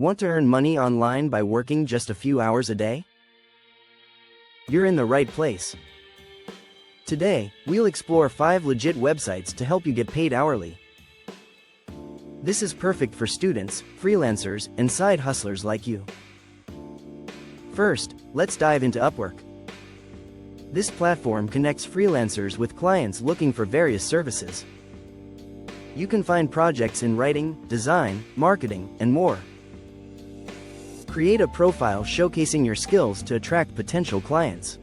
Want to earn money online by working just a few hours a day? You're in the right place. Today, we'll explore 5 legit websites to help you get paid hourly. This is perfect for students, freelancers, and side hustlers like you. First, let's dive into Upwork. This platform connects freelancers with clients looking for various services. You can find projects in writing, design, marketing, and more. Create a profile showcasing your skills to attract potential clients.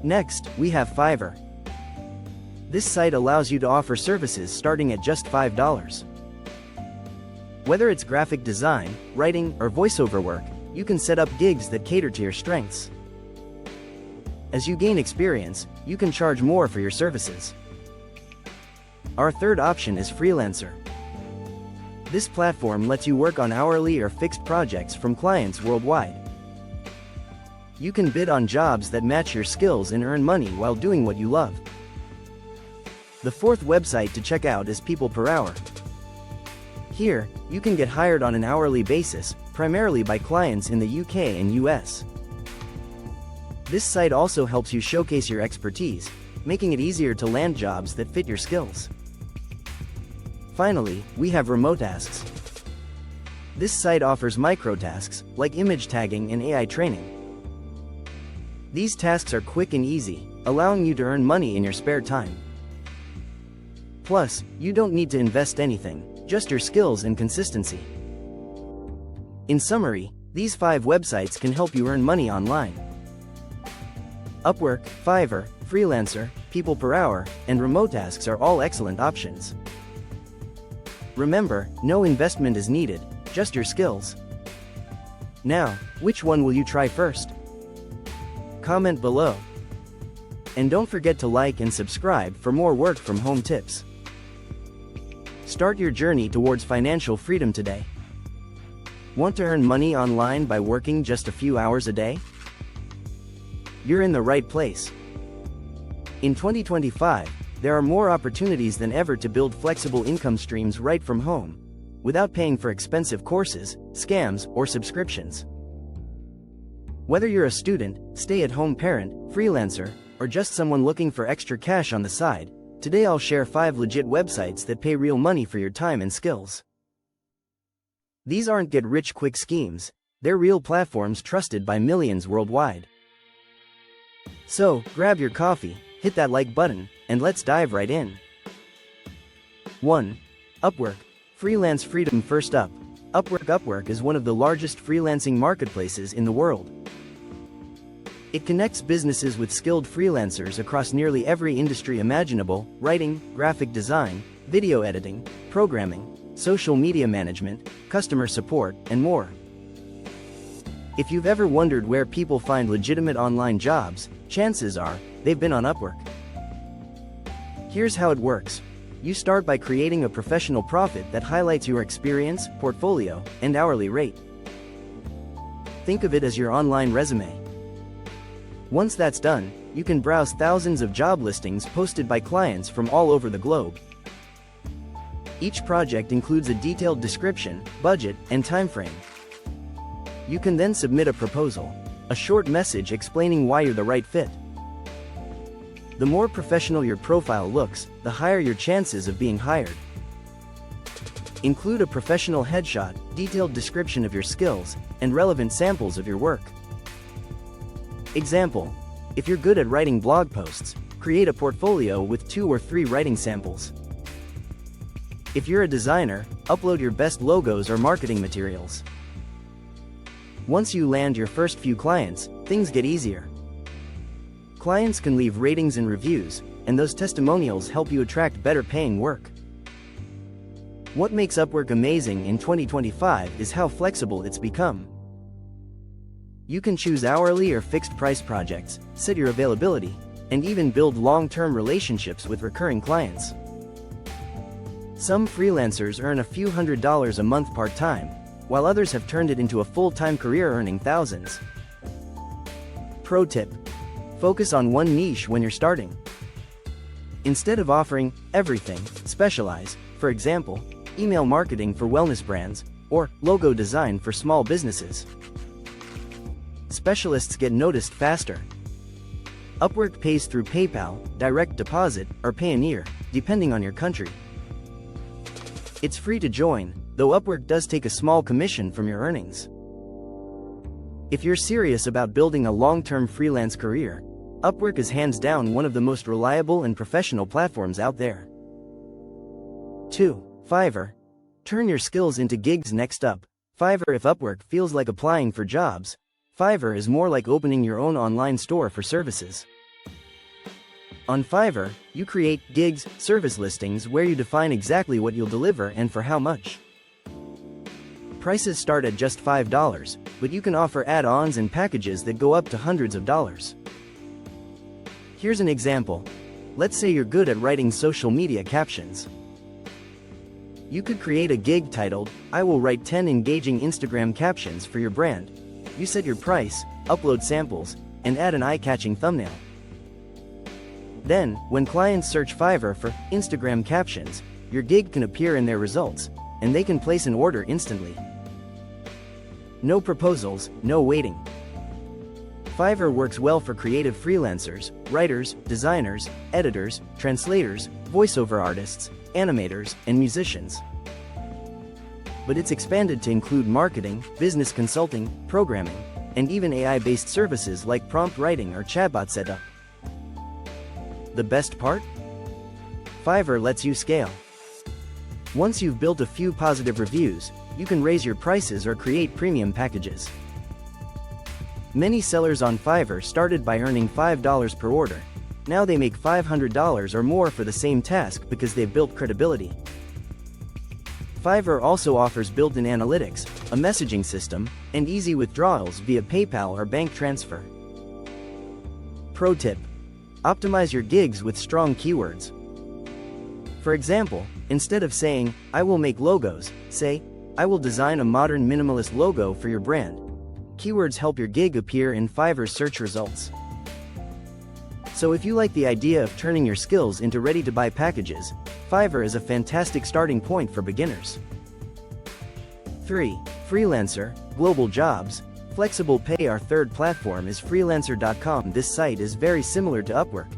Next, we have Fiverr. This site allows you to offer services starting at just $5. Whether it's graphic design, writing, or voiceover work, you can set up gigs that cater to your strengths. As you gain experience, you can charge more for your services. Our third option is Freelancer. This platform lets you work on hourly or fixed projects from clients worldwide. You can bid on jobs that match your skills and earn money while doing what you love. The fourth website to check out is People Per Hour. Here, you can get hired on an hourly basis, primarily by clients in the UK and US. This site also helps you showcase your expertise, making it easier to land jobs that fit your skills. Finally, we have Remote Tasks. This site offers microtasks, like image tagging and AI training. These tasks are quick and easy, allowing you to earn money in your spare time. Plus, you don't need to invest anything, just your skills and consistency. In summary, these 5 websites can help you earn money online. Upwork, Fiverr, Freelancer, People Per Hour, and Remote Tasks are all excellent options. Remember, no investment is needed, just your skills. Now, which one will you try first? Comment below. And don't forget to like and subscribe for more work from home tips. Start your journey towards financial freedom today. Want to earn money online by working just a few hours a day? You're in the right place. In 2025, there are more opportunities than ever to build flexible income streams right from home, without paying for expensive courses, scams, or subscriptions. Whether you're a student, stay-at-home parent, freelancer, or just someone looking for extra cash on the side, today I'll share 5 legit websites that pay real money for your time and skills. These aren't get-rich-quick schemes, they're real platforms trusted by millions worldwide. So, grab your coffee, hit that like button, and let's dive right in. 1. Upwork. Freelance freedom. First up, Upwork is one of the largest freelancing marketplaces in the world. It connects businesses with skilled freelancers across nearly every industry imaginable: writing, graphic design, video editing, programming, social media management, customer support, and more. If you've ever wondered where people find legitimate online jobs, chances are they've been on Upwork. Here's how it works. You start by creating a professional profile that highlights your experience, portfolio, and hourly rate. Think of it as your online resume. Once that's done, you can browse thousands of job listings posted by clients from all over the globe. Each project includes a detailed description, budget, and time frame. You can then submit a proposal, a short message explaining why you're the right fit. The more professional your profile looks, the higher your chances of being hired. Include a professional headshot, detailed description of your skills, and relevant samples of your work. Example: if you're good at writing blog posts, create a portfolio with 2 or 3 writing samples. If you're a designer, upload your best logos or marketing materials. Once you land your first few clients, things get easier. Clients can leave ratings and reviews, and those testimonials help you attract better paying work. What makes Upwork amazing in 2025 is how flexible it's become. You can choose hourly or fixed price projects, set your availability, and even build long-term relationships with recurring clients. Some freelancers earn a few $100s a month part-time, while others have turned it into a full-time career earning thousands. Pro tip: focus on one niche when you're starting. Instead of offering everything, specialize. For example, email marketing for wellness brands, or logo design for small businesses. Specialists get noticed faster. Upwork pays through PayPal, direct deposit, or Payoneer, depending on your country. It's free to join, though Upwork does take a small commission from your earnings. If you're serious about building a long-term freelance career, Upwork is hands down one of the most reliable and professional platforms out there. 2. Fiverr. Turn your skills into gigs. Next up, Fiverr. If Upwork feels like applying for jobs, Fiverr is more like opening your own online store for services. On Fiverr, you create gigs, service listings where you define exactly what you'll deliver and for how much. Prices start at just $5, but you can offer add-ons and packages that go up to hundreds of dollars. Here's an example. Let's say you're good at writing social media captions. You could create a gig titled, "I will write 10 engaging Instagram captions for your brand." You set your price, upload samples, and add an eye-catching thumbnail. Then, when clients search Fiverr for Instagram captions, your gig can appear in their results, and they can place an order instantly. No proposals, no waiting. Fiverr works well for creative freelancers, writers, designers, editors, translators, voiceover artists, animators, and musicians. But it's expanded to include marketing, business consulting, programming, and even AI-based services like prompt writing or chatbot setup. The best part? Fiverr lets you scale. Once you've built a few positive reviews, you can raise your prices or create premium packages. Many sellers on Fiverr started by earning $5 per order. Now they make $500 or more for the same task because they've built credibility. Fiverr also offers built-in analytics, a messaging system, and easy withdrawals via PayPal or bank transfer. Pro tip: optimize your gigs with strong keywords. For example, instead of saying, "I will make logos," say, "I will design a modern minimalist logo for your brand." Keywords help your gig appear in Fiverr's search results. So if you like the idea of turning your skills into ready-to-buy packages, Fiverr is a fantastic starting point for beginners. 3. Freelancer, global jobs, flexible pay. Our third platform is freelancer.com. This site is very similar to Upwork.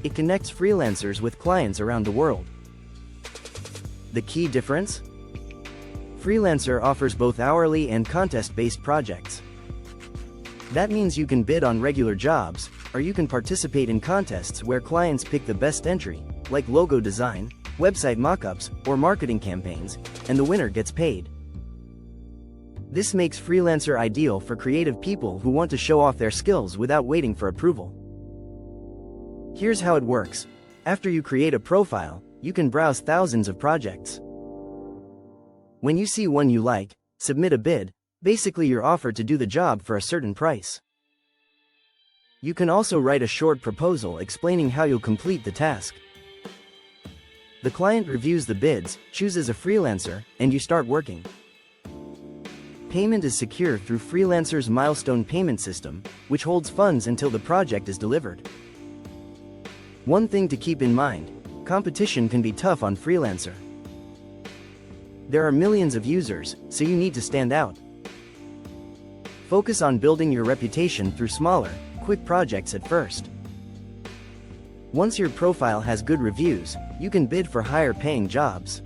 It connects freelancers with clients around the world. The key difference? Freelancer offers both hourly and contest-based projects. That means you can bid on regular jobs, or you can participate in contests where clients pick the best entry, like logo design, website mockups, or marketing campaigns, and the winner gets paid. This makes Freelancer ideal for creative people who want to show off their skills without waiting for approval. Here's how it works. After you create a profile, you can browse thousands of projects. When you see one you like, submit a bid. Basically, you're offered to do the job for a certain price. You can also write a short proposal explaining how you'll complete the task. The client reviews the bids, chooses a freelancer, and you start working. Payment is secure through Freelancer's milestone payment system, which holds funds until the project is delivered. One thing to keep in mind: competition can be tough on Freelancer. There are millions of users, so you need to stand out. Focus on building your reputation through smaller, quick projects at first. Once your profile has good reviews, you can bid for higher-paying jobs.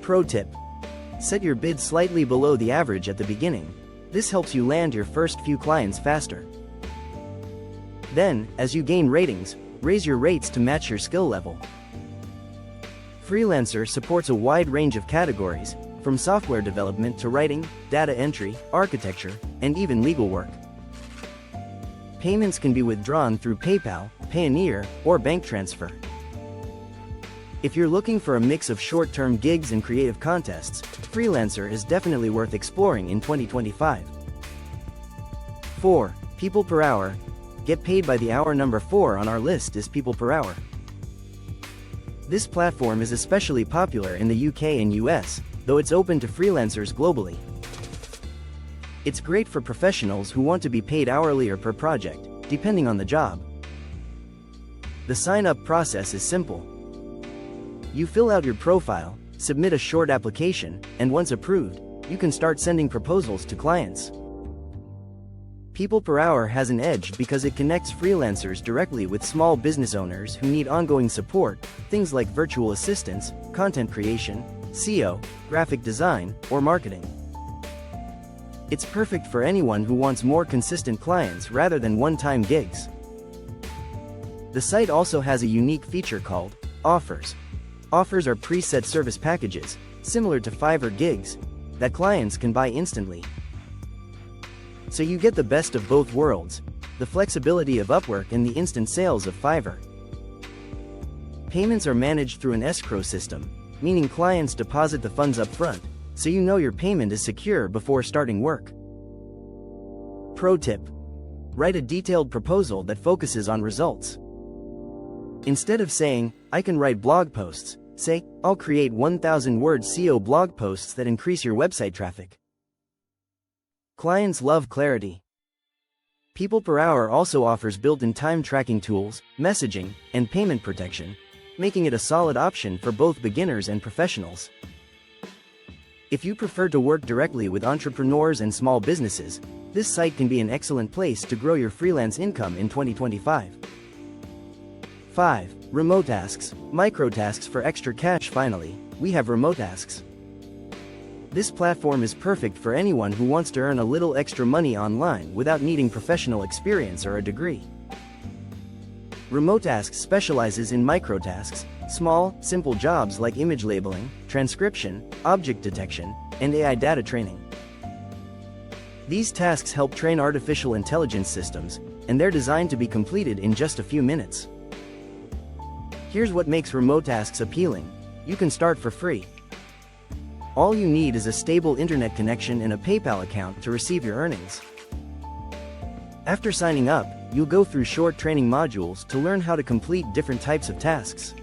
Pro tip: set your bid slightly below the average at the beginning. This helps you land your first few clients faster. Then, as you gain ratings, raise your rates to match your skill level. Freelancer supports a wide range of categories, from software development to writing, data entry, architecture, and even legal work. Payments can be withdrawn through PayPal, Payoneer, or bank transfer. If you're looking for a mix of short-term gigs and creative contests, Freelancer is definitely worth exploring in 2025. 4. People per hour. Get paid by the hour. Number 4 on our list is people per hour. This platform is especially popular in the UK and US, though it's open to freelancers globally. It's great for professionals who want to be paid hourly or per project, depending on the job. The sign-up process is simple. You fill out your profile, submit a short application, and once approved, you can start sending proposals to clients. People per Hour has an edge because it connects freelancers directly with small business owners who need ongoing support, things like virtual assistants, content creation, SEO, graphic design, or marketing. It's perfect for anyone who wants more consistent clients rather than one-time gigs. The site also has a unique feature called Offers. Offers are preset service packages, similar to Fiverr gigs, that clients can buy instantly. So you get the best of both worlds, the flexibility of Upwork and the instant sales of Fiverr. Payments are managed through an escrow system, meaning clients deposit the funds up front, so you know your payment is secure before starting work. Pro tip: write a detailed proposal that focuses on results. Instead of saying, "I can write blog posts," say, "I'll create 1,000-word SEO blog posts that increase your website traffic." Clients love clarity. People per Hour also offers built-in time tracking tools, messaging, and payment protection, making it a solid option for both beginners and professionals. If you prefer to work directly with entrepreneurs and small businesses, this site can be an excellent place to grow your freelance income in 2025. 5. Remote tasks, microtasks for extra cash. Finally, we have remote tasks. This platform is perfect for anyone who wants to earn a little extra money online without needing professional experience or a degree. Remote Tasks specializes in microtasks, small, simple jobs like image labeling, transcription, object detection, and AI data training. These tasks help train artificial intelligence systems, and they're designed to be completed in just a few minutes. Here's what makes remote tasks appealing: you can start for free. All you need is a stable internet connection and a PayPal account to receive your earnings. After signing up, you'll go through short training modules to learn how to complete different types of tasks.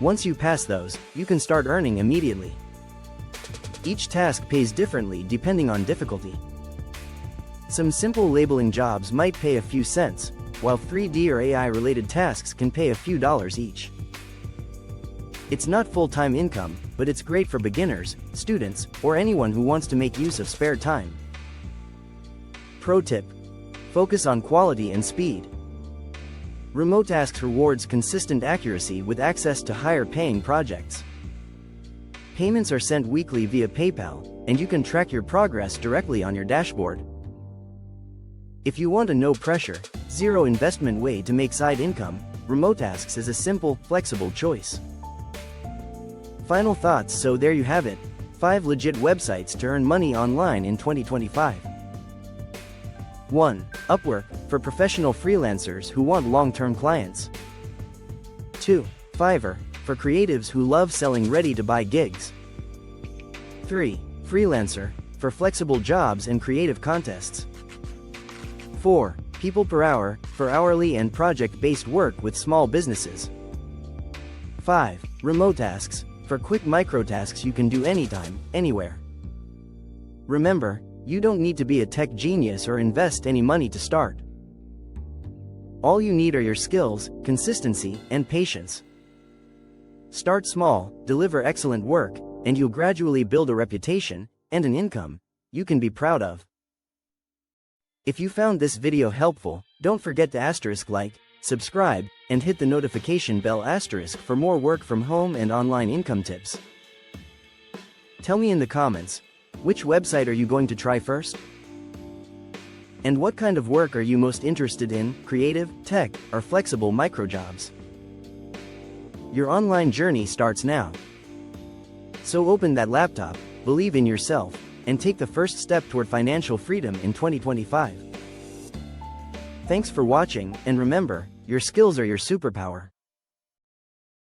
Once you pass those, you can start earning immediately. Each task pays differently depending on difficulty. Some simple labeling jobs might pay a few cents, while 3D or AI-related tasks can pay a few dollars each. It's not full-time income, but it's great for beginners, students, or anyone who wants to make use of spare time. Pro tip: focus on quality and speed. Remote Tasks rewards consistent accuracy with access to higher-paying projects. Payments are sent weekly via PayPal, and you can track your progress directly on your dashboard. If you want a no-pressure, zero-investment way to make side income, Remote Tasks is a simple, flexible choice. Final thoughts: so there you have it, 5 legit websites to earn money online in 2025. 1. Upwork, for professional freelancers who want long-term clients. 2. Fiverr, for creatives who love selling ready-to-buy gigs. 3. Freelancer, for flexible jobs and creative contests. 4. People per Hour, for hourly and project-based work with small businesses. 5. Remote Tasks, for quick microtasks you can do anytime, anywhere. Remember, you don't need to be a tech genius or invest any money to start. All you need are your skills, consistency, and patience. Start small, deliver excellent work, and you'll gradually build a reputation and an income you can be proud of. If you found this video helpful, don't forget to like, subscribe, and hit the notification bell for more work from home and online income tips. Tell me in the comments, which website are you going to try first? And what kind of work are you most interested in, creative, tech, or flexible microjobs? Your online journey starts now. So open that laptop, believe in yourself, and take the first step toward financial freedom in 2025. Thanks for watching, and remember, your skills are your superpower.